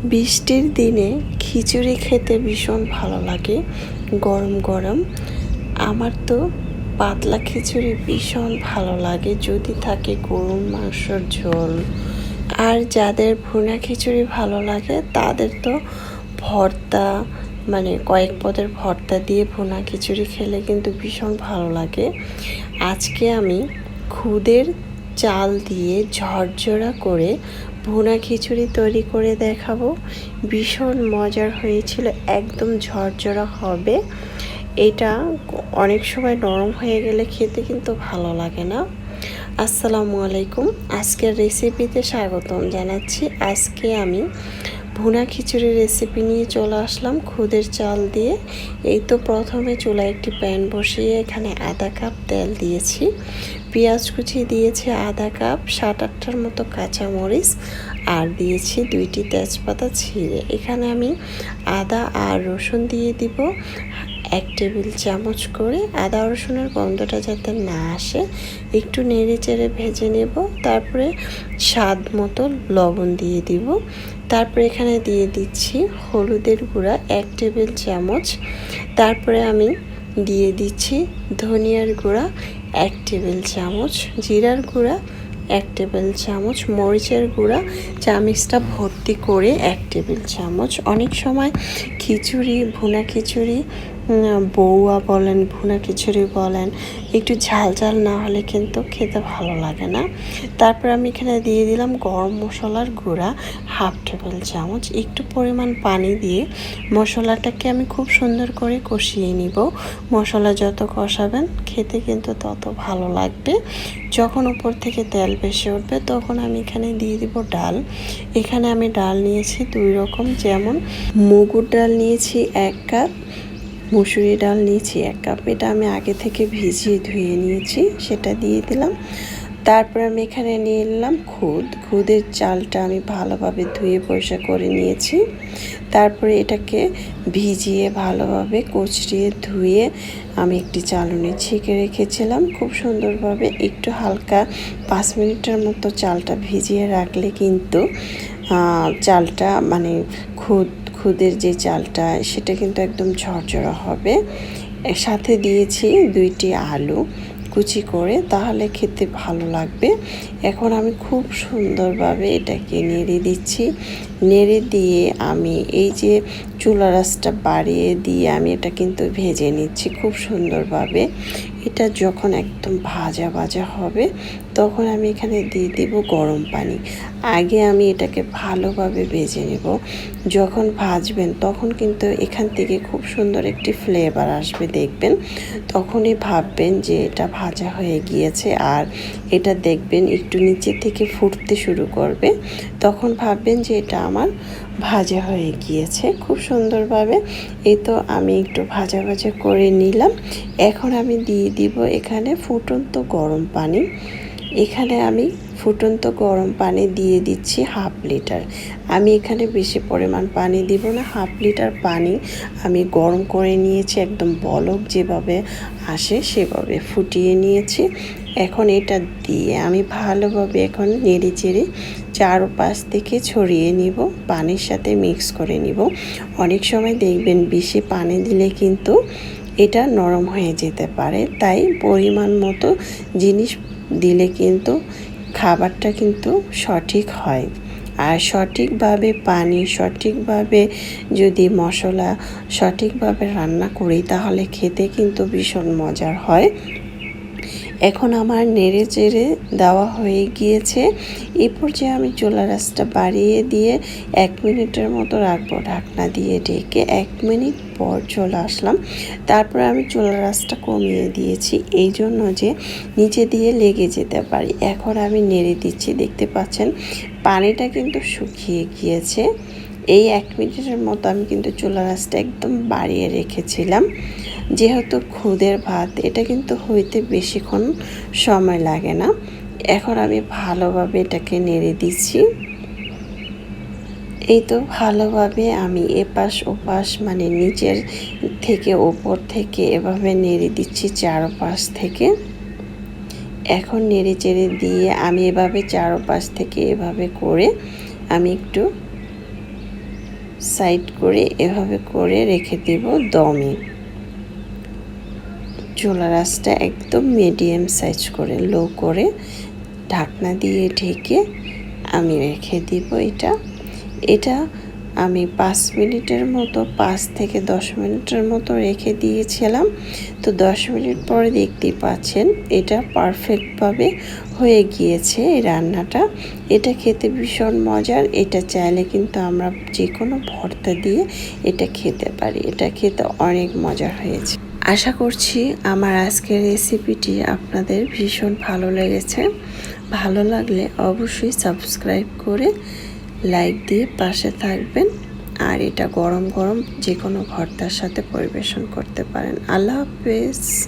বৃষ্টির দিনে খিচুড়ি খেতে ভীষণ ভালো লাগে, গরম গরম। আমার তো পাতলা খিচুড়ি ভীষণ ভালো লাগে যদি থাকে গরুর মাংসর ঝোল। আর যাদের ভুনা খিচুড়ি ভালো লাগে তাদের তো ভর্তা, মানে কয়েক পদের ভর্তা দিয়ে ভুনা খিচুড়ি খেলে কিন্তু ভীষণ ভালো লাগে। আজকে আমি খুদের চাল দিয়ে ঝরঝরা করে ভুনা খিচুড়ি তৈরি করে দেখাবো। ভীষণ মজার হয়েছিল, একদম ঝরঝরা হবে। এটা অনেক সময় নরম হয়ে গেলে খেতে কিন্তু ভালো লাগে না। আসসালামু আলাইকুম, আজকের রেসিপিতে স্বাগতম জানাচ্ছি। আজকে আমি ভুনা খিচুড়ির রেসিপি নিয়ে চলে আসলাম খুদের চাল দিয়ে। এই তো প্রথমে চুলায় একটি প্যান বসিয়ে এখানে আধা কাপ তেল দিয়েছি, পেঁয়াজ কুচি দিয়েছি আধা কাপ, 7-8টার মতো কাঁচামরিচ আর দিয়েছি 2টি তেজপাতা ছিঁড়ে। এখানে আমি আদা আর রসুন দিয়ে দিব 1 টেবিল চামচ করে। আদা রসুনের গন্ধটা যাতে না আসে একটু নেড়ে চেড়ে ভেজে নেব। তারপরে স্বাদ মতো লবণ দিয়ে দিব। তারপরে এখানে দিয়ে দিচ্ছি হলুদের গুঁড়া 1 টেবিল চামচ। তারপরে আমি দিয়ে দিচ্ছি ধনিয়ার গুঁড়া 1 টেবিল চামচ, জিরার গুঁড়া 1 টেবিল চামচ, মরিচের গুঁড়া চামচটা ভর্তি করে 1 টেবিল চামচ। অনেক সময় খিচুড়ি, ভুনা খিচুড়ি, বউয়া বলেন, ভুনা খিচুড়ি বলেন, একটু ঝাল ঝাল না হলে কিন্তু খেতে ভালো লাগে না। তারপর আমি এখানে দিয়ে দিলাম গরম মশলার গুঁড়া 1/2 টেবিল চামচ। একটু পরিমাণ পানি দিয়ে মশলাটাকে আমি খুব সুন্দর করে কষিয়ে নিব। মশলা যত কষাবেন খেতে কিন্তু তত ভালো লাগবে। যখন উপর থেকে তেল ভেসে উঠবে তখন আমি এখানে দিয়ে দিব ডাল। এখানে আমি ডাল নিয়েছি 2 রকম, যেমন মুগুর ডাল নিয়েছি 1 কাপ, মুসুরি ডাল নিয়েছি 1 কাপ। এটা আমি আগে থেকে ভিজিয়ে ধুয়ে নিয়েছি, সেটা দিয়ে দিলাম। তারপর আমি এখানে নিয়ে নিলাম খুদের চালটা আমি ভালোভাবে ধুয়ে পরিষ্কার করে নিয়েছি। তারপরে এটাকে ভিজিয়ে ভালোভাবে কচড়িয়ে ধুয়ে আমি একটি চালনি ছেঁকে রেখেছিলাম। খুব সুন্দরভাবে একটু হালকা 5 মিনিটের মতো চালটা ভিজিয়ে রাখলে কিন্তু চালটা, মানে খুদের যে চালটা সেটা কিন্তু একদম ঝরঝরা হবে। সাথে দিয়েছি 2টি আলু কুচি করে, তাহলে খেতে ভালো লাগবে। এখন আমি খুব সুন্দরভাবে এটাকে নেড়ে দিচ্ছি। নেড়ে দিয়ে আমি এই যে চুলা রাসটা বাড়িয়ে দিয়ে আমি এটা কিন্তু ভেজে নিচ্ছি খুব সুন্দরভাবে। এটা যখন একদম ভাজা ভাজা হবে তখন আমি এখানে দিয়ে দিব গরম পানি। আগে আমি এটাকে ভালোভাবে ভেজে নেব। যখন ভাজবেন তখন কিন্তু এখান থেকে খুব সুন্দর একটি ফ্লেভার আসবে, দেখবেন। তখনই ভাববেন যে এটা ভাজা হয়ে গিয়েছে। আর এটা দেখবেন একটু নিচে থেকে ফুটতে শুরু করবে, তখন ভাববেন যে এটা আমার ভাজা হয়ে গিয়েছে খুব সুন্দরভাবে। এই তো আমি একটু ভাজা ভাজা করে নিলাম। এখন আমি দিয়ে দিব এখানে ফুটন্ত গরম পানি। এখানে আমি ফুটন্ত গরম পানি দিয়ে দিচ্ছি 1/2 লিটার। আমি এখানে বেশি পরিমাণ পানি দিব না, 1/2 লিটার পানি আমি গরম করে নিয়েছি, একদম বলক যেভাবে আসে সেভাবে ফুটিয়ে নিয়েছি। এখন এটা দিয়ে আমি ভালোভাবে এখন নেড়ে চেড়ে চারপাশ থেকে ছড়িয়ে নিব, পানির সাথে মিক্স করে নিব। অনেক সময় দেখবেন বেশি পানি দিলে কিন্তু এটা নরম হয়ে যেতে পারে, তাই পরিমাণ মতো জিনিস দিলে কিন্তু খাবারটা কিন্তু সঠিক হয়। আর সঠিকভাবে পানি, সঠিকভাবে যদি মশলা সঠিকভাবে রান্না করি তাহলে খেতে কিন্তু ভীষণ মজার হয়। এখন আমার নেড়ে চেড়ে দেওয়া হয়ে গিয়েছে। এই পর্যায়ে আমি চুলার আঁচটা বাড়িয়ে দিয়ে 1 মিনিটের মতো রাখবো ঢাকনা দিয়ে ঢেকে। 1 মিনিট পর চলে আসলাম। তারপরে আমি চুলার আঁচটা কমিয়ে দিয়েছি এই জন্য যে নিচে দিয়ে লেগে যেতে পারি। এখন আমি নেড়ে দিচ্ছি, দেখতে পাচ্ছেন পানিটা কিন্তু শুকিয়ে গিয়েছে। এই 1 মিনিটের মতো আমি কিন্তু চুলার আঁচটা একদম বাড়িয়ে রেখেছিলাম। যেহেতু খুদের ভাত, এটা কিন্তু হইতে বেশিক্ষণ সময় লাগে না। এখন আমি ভালোভাবে এটাকে নেড়ে দিচ্ছি। এই তো ভালোভাবে আমি এপাশ ওপাশ, মানে নিচের থেকে ওপর থেকে এভাবে নেড়ে দিচ্ছি চারপাশ থেকে। এখন নেড়ে চেড়ে দিয়ে আমি এভাবে চারপাশ থেকে এভাবে করে আমি একটু সাইড করে এভাবে করে রেখে দেব দমে। চুলার আঁচটা একদম মিডিয়াম সাইজ করে, লো করে ঢাকনা দিয়ে ঢেকে আমি রেখে দিব। এটা আমি 5 মিনিটের মতো, 5 থেকে 10 মিনিটের মতো রেখে দিয়েছিলাম। তো 10 মিনিট পরে দেখতেই পাচ্ছেন এটা পারফেক্টভাবে হয়ে গিয়েছে এই রান্নাটা। এটা খেতে ভীষণ মজার। এটা চাইলে কিন্তু আমরা যে কোনো ভর্তা দিয়ে এটা খেতে পারি। এটা খেতে অনেক মজার হয়েছে। আশা করছি আমার আজকের রেসিপিটি আপনাদের ভীষণ ভালো লেগেছে। ভালো লাগলে অবশ্যই সাবস্ক্রাইব করে লাইক দিয়ে পাশে থাকবেন। আর এটা গরম গরম যে কোনো ভর্তার সাথে পরিবেশন করতে পারেন। আল্লাহ হাফেজ।